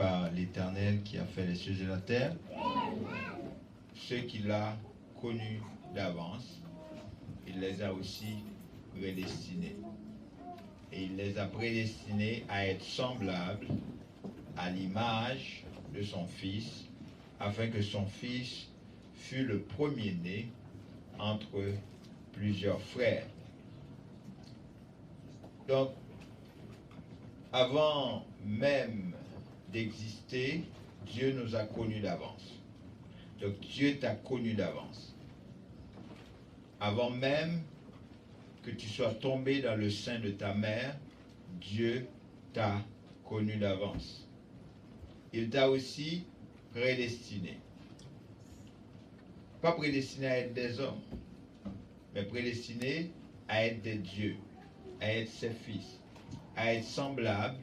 par l'Éternel qui a fait les cieux et la terre, ceux qu'il a connus d'avance, il les a aussi prédestinés. Et il les a prédestinés à être semblables à l'image de son Fils, afin que son Fils fût le premier-né entre plusieurs frères. Donc, avant même d'exister, Dieu nous a connus d'avance. Donc, Dieu t'a connu d'avance. Avant même que tu sois tombé dans le sein de ta mère, Dieu t'a connu d'avance. Il t'a aussi prédestiné. Pas prédestiné à être des hommes, mais prédestiné à être des dieux, à être ses fils, à être semblable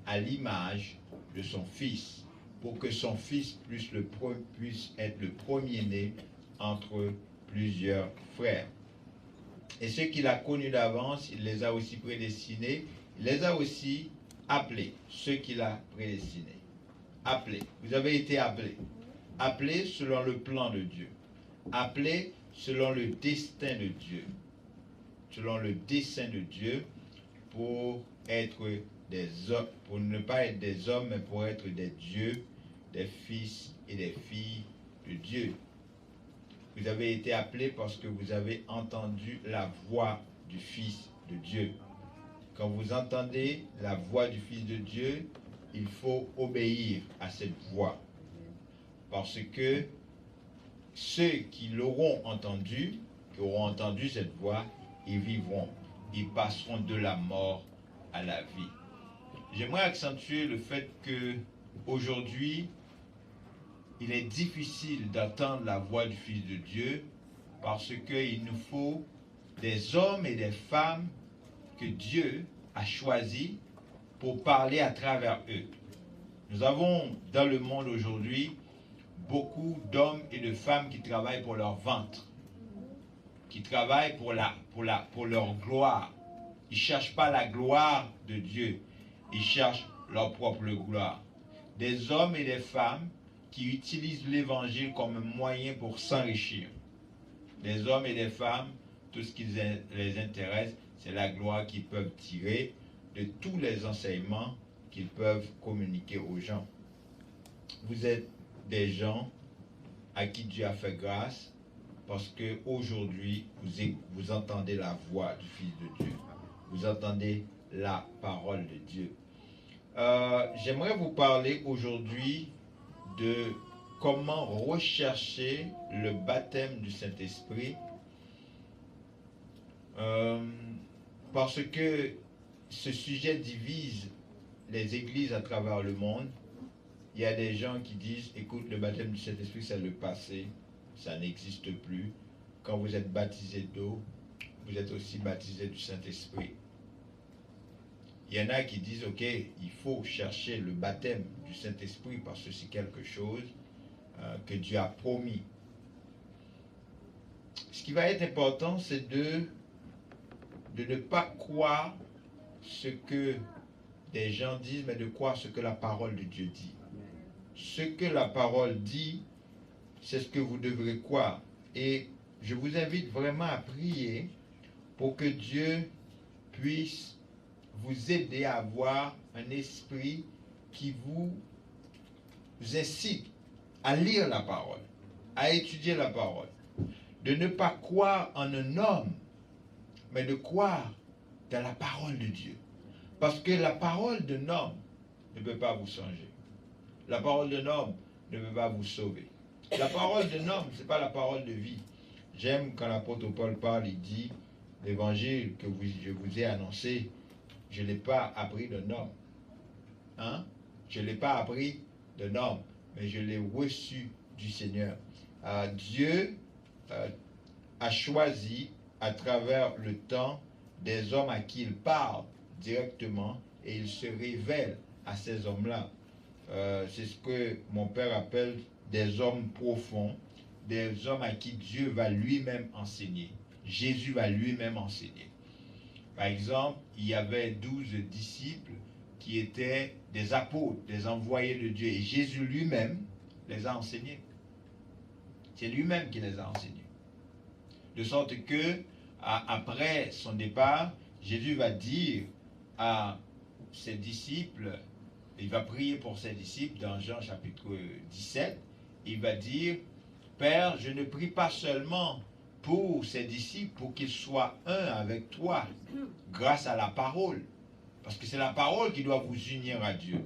à l'image de son Fils, pour que son Fils puisse être le premier-né entre plusieurs frères. Et ceux qu'il a connus d'avance, il les a aussi prédestinés, il les a aussi appelés, ceux qu'il a prédestinés. Appelés. Vous avez été appelés. Appelés selon le plan de Dieu. Appelés selon le destin de Dieu. Selon le dessein de Dieu pour être des hommes, pour ne pas être des hommes, mais pour être des dieux, des fils et des filles de Dieu. Vous avez été appelés parce que vous avez entendu la voix du Fils de Dieu. Quand vous entendez la voix du Fils de Dieu, il faut obéir à cette voix. Parce que ceux qui l'auront entendu, qui auront entendu cette voix, ils vivront. Ils passeront de la mort à la vie. J'aimerais accentuer le fait que aujourd'hui, il est difficile d'entendre la voix du Fils de Dieu parce qu'il nous faut des hommes et des femmes que Dieu a choisis pour parler à travers eux. Nous avons dans le monde aujourd'hui beaucoup d'hommes et de femmes qui travaillent pour leur ventre, qui travaillent pour leur gloire. Ils ne cherchent pas la gloire de Dieu, ils cherchent leur propre gloire. Des hommes et des femmes qui utilisent l'évangile comme un moyen pour s'enrichir. Des hommes et des femmes, tout ce qui les intéresse, c'est la gloire qu'ils peuvent tirer de tous les enseignements qu'ils peuvent communiquer aux gens. Vous êtes des gens à qui Dieu a fait grâce parce qu'aujourd'hui, vous entendez la voix du Fils de Dieu. Vous entendez la parole de Dieu. J'aimerais vous parler aujourd'hui de comment rechercher le baptême du Saint-Esprit parce que ce sujet divise les églises à travers le monde. Il y a des gens qui disent, écoute, le baptême du Saint-Esprit, c'est le passé, ça n'existe plus. Quand vous êtes baptisé d'eau, vous êtes aussi baptisé du Saint-Esprit. Il y en a qui disent, ok, il faut chercher le baptême du Saint-Esprit parce que c'est quelque chose que Dieu a promis. Ce qui va être important, c'est de ne pas croire ce que des gens disent, mais de croire ce que la parole de Dieu dit. Ce que la parole dit, c'est ce que vous devrez croire. Et je vous invite vraiment à prier pour que Dieu puisse vous aider à avoir un esprit qui vous incite à lire la parole, à étudier la parole. De ne pas croire en un homme, mais de croire dans la parole de Dieu. Parce que la parole d'un homme ne peut pas vous changer. La parole d'un homme ne peut pas vous sauver. La parole d'un homme, ce n'est pas la parole de vie. J'aime quand l'apôtre Paul parle, il dit, l'évangile que je vous ai annoncé, je ne l'ai pas appris d'un homme. Hein? Je ne l'ai pas appris d'un homme, mais je l'ai reçu du Seigneur. Dieu a choisi à travers le temps des hommes à qui il parle directement et il se révèle à ces hommes-là. C'est ce que mon père appelle des hommes profonds, des hommes à qui Dieu va lui-même enseigner. Jésus va lui-même enseigner. Par exemple, il y avait 12 disciples qui étaient des apôtres, des envoyés de Dieu. Et Jésus lui-même les a enseignés. C'est lui-même qui les a enseignés. De sorte que, après son départ, Jésus va dire à ses disciples, il va prier pour ses disciples dans Jean chapitre 17, il va dire, Père, je ne prie pas seulement pour ses disciples, pour qu'ils soient un avec toi, grâce à la parole, parce que c'est la parole qui doit vous unir à Dieu.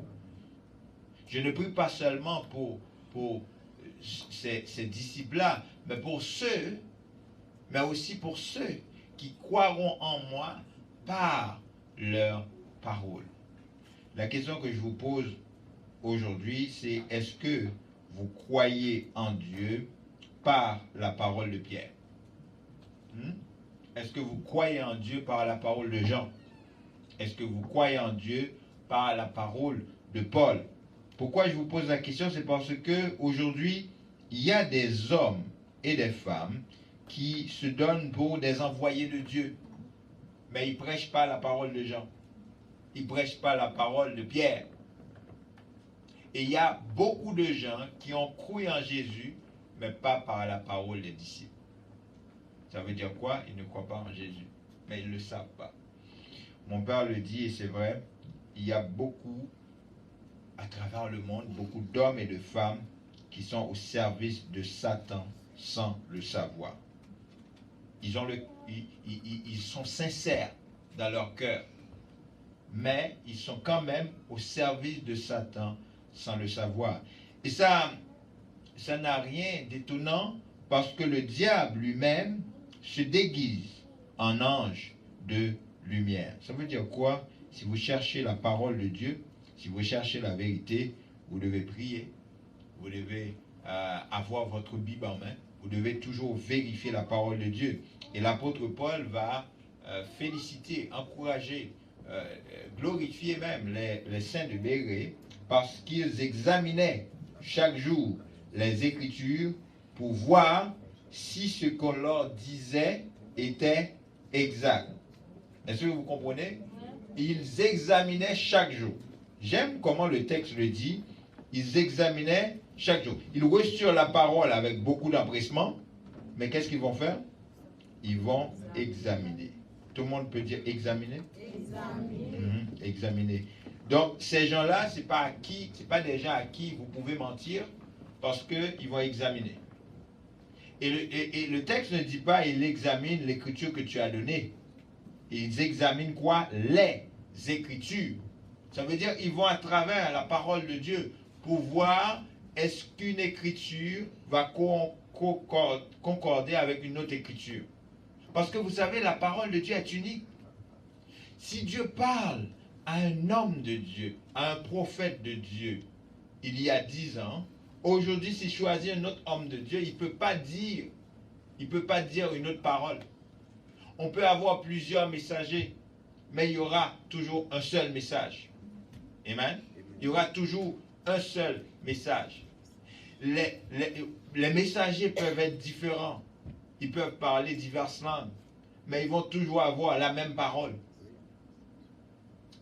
Je ne prie pas seulement pour ces disciples-là, mais pour ceux, mais aussi pour ceux qui croiront en moi par leur parole. La question que je vous pose aujourd'hui, c'est est-ce que vous croyez en Dieu par la parole de Pierre? Est-ce que vous croyez en Dieu par la parole de Jean? Est-ce que vous croyez en Dieu par la parole de Paul? Pourquoi je vous pose la question? C'est parce que aujourd'hui, il y a des hommes et des femmes qui se donnent pour des envoyés de Dieu, mais ils ne prêchent pas la parole de Jean. Ils ne prêchent pas la parole de Pierre. Et il y a beaucoup de gens qui ont cru en Jésus, mais pas par la parole des disciples. Ça veut dire quoi? Ils ne croient pas en Jésus, mais ils ne le savent pas. Mon père le dit, et c'est vrai, il y a beaucoup, à travers le monde, beaucoup d'hommes et de femmes qui sont au service de Satan sans le savoir. Ils sont sincères dans leur cœur, mais ils sont quand même au service de Satan sans le savoir. Et ça n'a rien d'étonnant parce que le diable lui-même se déguise en ange de lumière. Ça veut dire quoi? Si vous cherchez la parole de Dieu, si vous cherchez la vérité, vous devez prier, vous devez avoir votre Bible en main, vous devez toujours vérifier la parole de Dieu. Et l'apôtre Paul va féliciter, encourager, glorifier même les saints de Bérée parce qu'ils examinaient chaque jour les Écritures pour voir si ce qu'on leur disait était exact. Est-ce que vous comprenez? Ils examinaient chaque jour. J'aime comment le texte le dit. Ils examinaient chaque jour. Ils reçurent la parole avec beaucoup d'empressement. Mais qu'est-ce qu'ils vont faire? Ils vont examiner. Tout le monde peut dire examiner? Examiner. Examiner. Donc, ces gens-là, ce n'est pas des gens à qui vous pouvez mentir parce qu'ils vont examiner. Et le texte ne dit pas ils examinent l'écriture que tu as donnée. Ils examinent quoi? Les Écritures. Ça veut dire qu'ils vont à travers la parole de Dieu pour voir est-ce qu'une écriture va concorder avec une autre écriture. Parce que vous savez, la parole de Dieu est unique. Si Dieu parle à un homme de Dieu, à un prophète de Dieu, il y a 10 ans, aujourd'hui, s'il choisit un autre homme de Dieu, il ne peut pas dire une autre parole. On peut avoir plusieurs messagers, mais il y aura toujours un seul message. Amen. Il y aura toujours un seul message. Les messagers peuvent être différents. Ils peuvent parler diverses langues, mais ils vont toujours avoir la même parole.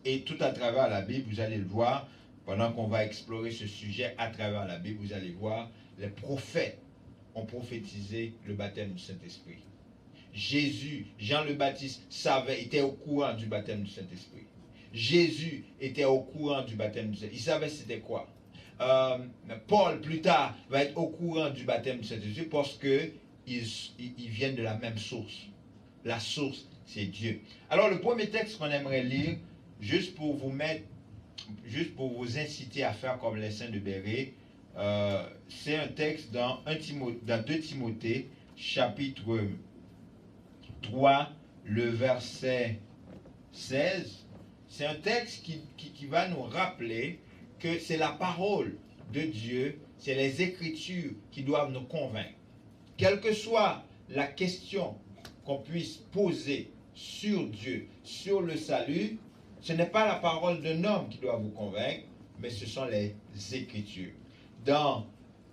Et tout à travers la Bible, vous allez le voir, pendant qu'on va explorer ce sujet à travers la Bible, vous allez voir, les prophètes ont prophétisé le baptême du Saint-Esprit. Jésus, Jean le Baptiste, était au courant du baptême du Saint-Esprit. Jésus était au courant du baptême du Saint-Esprit. Il savait c'était quoi. Paul, plus tard, va être au courant du baptême du Saint-Esprit parce qu'ils viennent de la même source. La source, c'est Dieu. Alors, le premier texte qu'on aimerait lire, juste pour vous inciter à faire comme les saints de Bérée, c'est un texte dans 2 Timothée, chapitre 3, le verset 16. C'est un texte qui va nous rappeler que c'est la parole de Dieu, c'est les Écritures qui doivent nous convaincre. Quelle que soit la question qu'on puisse poser sur Dieu, sur le salut, ce n'est pas la parole d'un homme qui doit vous convaincre, mais ce sont les Écritures. Dans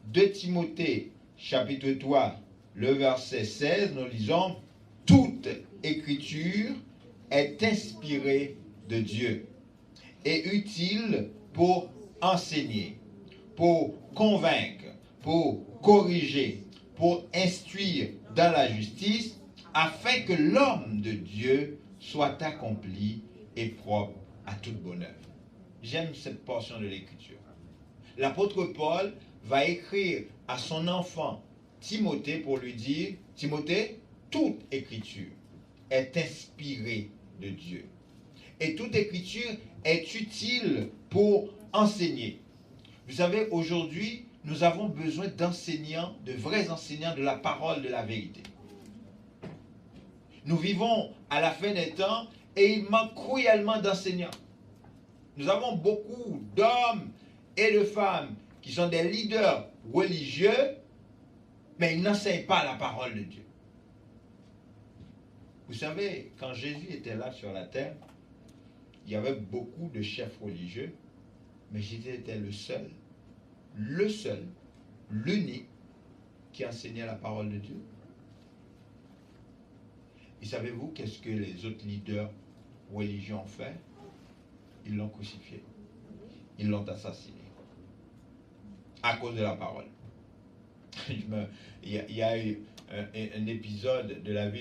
2 Timothée, chapitre 3, le verset 16, nous lisons « Toute Écriture est inspirée de Dieu est utile pour enseigner, pour convaincre, pour corriger, pour instruire dans la justice, afin que l'homme de Dieu soit accompli et propre à toute bonne œuvre. J'aime cette portion de l'Écriture. L'apôtre Paul va écrire à son enfant Timothée pour lui dire, Timothée, toute Écriture est inspirée de Dieu. Et toute Écriture est utile pour enseigner. Vous savez, aujourd'hui, nous avons besoin d'enseignants, de vrais enseignants de la parole de la vérité. Nous vivons à la fin des temps et il manque cruellement d'enseignants. Nous avons beaucoup d'hommes et de femmes qui sont des leaders religieux, mais ils n'enseignent pas la parole de Dieu. Vous savez, quand Jésus était là sur la terre, il y avait beaucoup de chefs religieux, mais Jésus était le seul, l'unique qui enseignait la parole de Dieu. Et savez-vous qu'est-ce que les autres leaders religieux ont fait? Ils l'ont crucifié. Ils l'ont assassiné. À cause de la parole. Il y a eu un épisode de la vie